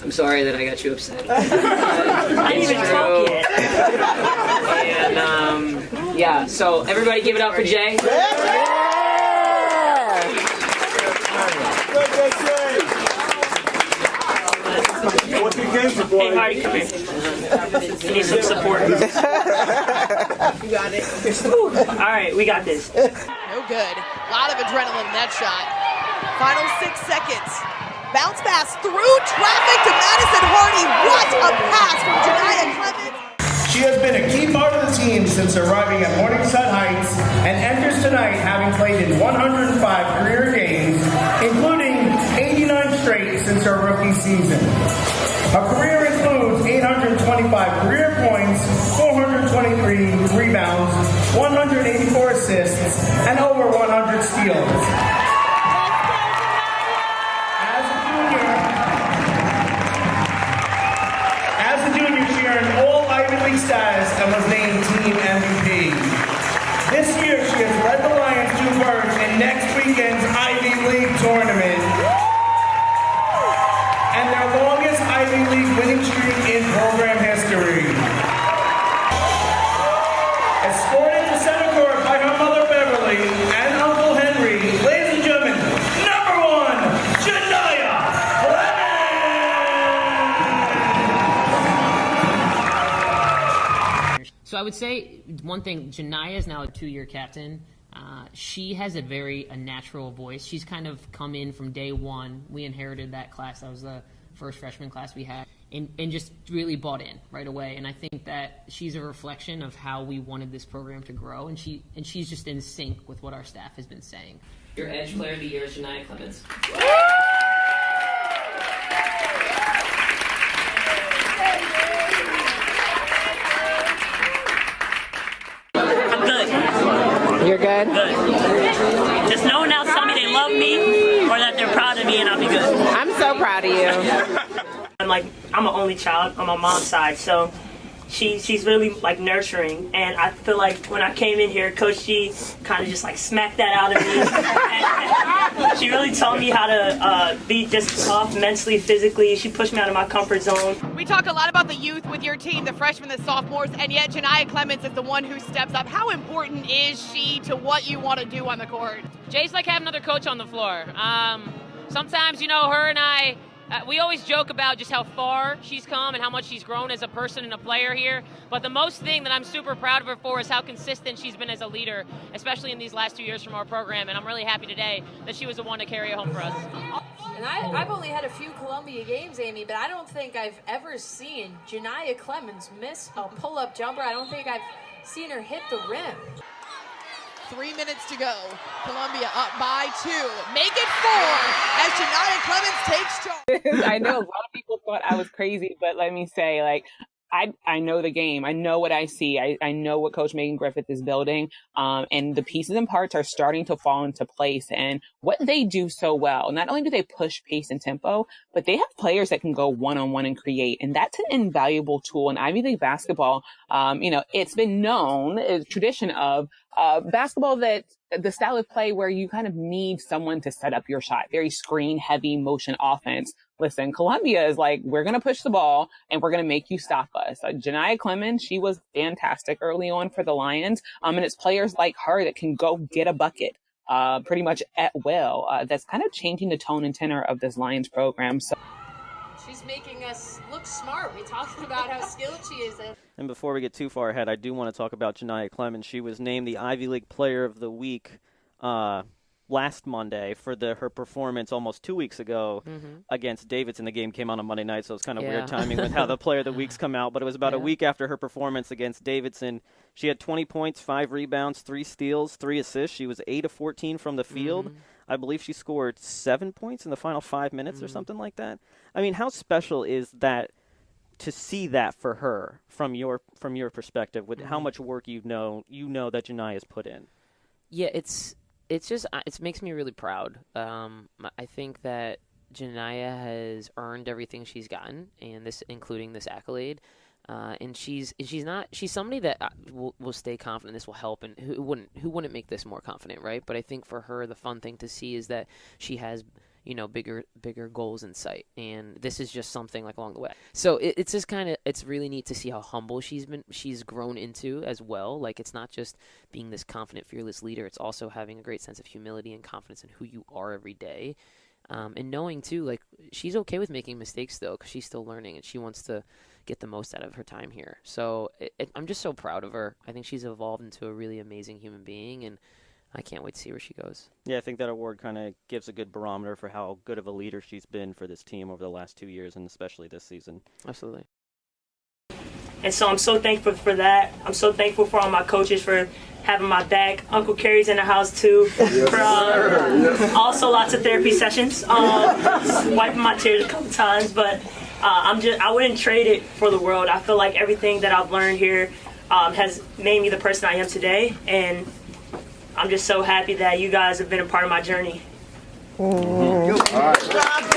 I'm sorry that I got you upset. I didn't even talk yet. And yeah, so everybody give it up for Jay. What's your game for, boy? Hey, Hardy, come here. I need some support. You got it. All right, we got this. No good. A lot of adrenaline in that shot. Final 6 seconds. Bounce pass through traffic to Madison Hardy. What a pass from Janiya Clemmons. She has been a key part of the team since arriving at Morningside Heights and enters tonight having played in 105 career games, including 89 straight since her rookie season. Her career includes 825 career points, 423 rebounds, 184 assists, and over 100 steals. As a junior, she earned all Ivy League status and was named team MVP. This year, she has led the Lions to emerge in next weekend's Ivy League tournament and their longest Ivy League winning streak in program history. Escorted to center court by her mother Beverly and Uncle Henry, ladies and gentlemen, number 1, Janiya Clemmons! So I would say one thing, Janiya is now a 2-year captain. She has a natural voice. She's kind of come in from day one. We inherited that class. That was the first freshman class we had. And just really bought in right away. And I think that she's a reflection of how we wanted this program to grow. And she's just in sync with what our staff has been saying. Your Edge Player of the Year is Janiya Clemmons. I'm good. You're good? Good. Just no one else tell me they love me or that they're proud of me, and I'll be good. I'm so proud of you. I'm an only child on my mom's side, so she's really like nurturing, and I feel like when I came in here, Coach G kind of just like smacked that out of me. And she really taught me how to be just tough mentally, physically. She pushed me out of my comfort zone. We talk a lot about the youth with your team, the freshmen, the sophomores, and yet Janiya Clemmons is the one who steps up. How important is she to what you want to do on the court? Jay's like having another coach on the floor. Sometimes, her and I, we always joke about just how far she's come and how much she's grown as a person and a player here. But the most thing that I'm super proud of her for is how consistent she's been as a leader, especially in these last 2 years from our program. And I'm really happy today that she was the one to carry it home for us. And I've only had a few Columbia games, Amy, but I don't think I've ever seen Janiya Clemmons miss a pull-up jumper. I don't think I've seen her hit the rim. 3 minutes to go. Columbia up by 2. Make it 4 as Janiya Clemmons takes charge. I know a lot of people thought I was crazy, but let me say, I know the game. I know what I see. I know what Coach Megan Griffith is building. And the pieces and parts are starting to fall into place. And what they do so well, not only do they push pace and tempo, but they have players that can go one-on-one and create. And that's an invaluable tool in Ivy League basketball. It's been known, a tradition of basketball that the style of play where you kind of need someone to set up your shot, very screen heavy motion offense. Listen, Columbia is like, we're going to push the ball and we're going to make you stop us. Janiya Clemmons, she was fantastic early on for the Lions. And it's players like her that can go get a bucket pretty much at will. That's kind of changing the tone and tenor of this Lions program. So She's making us look smart. We talked about how skilled she is. And before we get too far ahead, I do want to talk about Janiya Clemmons. She was named the Ivy League Player of the Week last Monday for her performance almost 2 weeks ago against Davidson. The game came on Monday night, so it's kind of weird timing with how the Player of the Weeks come out. But it was about a week after her performance against Davidson. She had 20 points, 5 rebounds, 3 steals, 3 assists. She was 8 of 14 from the field. I believe she scored 7 points in the final 5 minutes or something like that. I mean, how special is that to see that for her from your perspective with how much work you know that Janiya's put in? Yeah, it makes me really proud. I think that Janiya has earned everything she's gotten, and including this accolade. And she's somebody that will stay confident this will help, and who wouldn't make this more confident, right? But I think for her, the fun thing to see is that she has, bigger goals in sight. And this is just something like along the way. So it's just it's really neat to see how humble she's grown into as well. Like, it's not just being this confident, fearless leader. It's also having a great sense of humility and confidence in who you are every day. And knowing too, like, she's okay with making mistakes though, because she's still learning and she wants to get the most out of her time here. So I'm just so proud of her. I think she's evolved into a really amazing human being, and I can't wait to see where she goes. Yeah, I think that award kind of gives a good barometer for how good of a leader she's been for this team over the last 2 years, and especially this season. Absolutely. And so I'm so thankful for that. I'm so thankful for all my coaches for having my back. Uncle Kerry's in the house too. Yes. Also lots of therapy sessions. Wiping my tears a couple times, but I wouldn't trade it for the world. I feel like everything that I've learned here has made me the person I am today, and I'm just so happy that you guys have been a part of my journey. All right.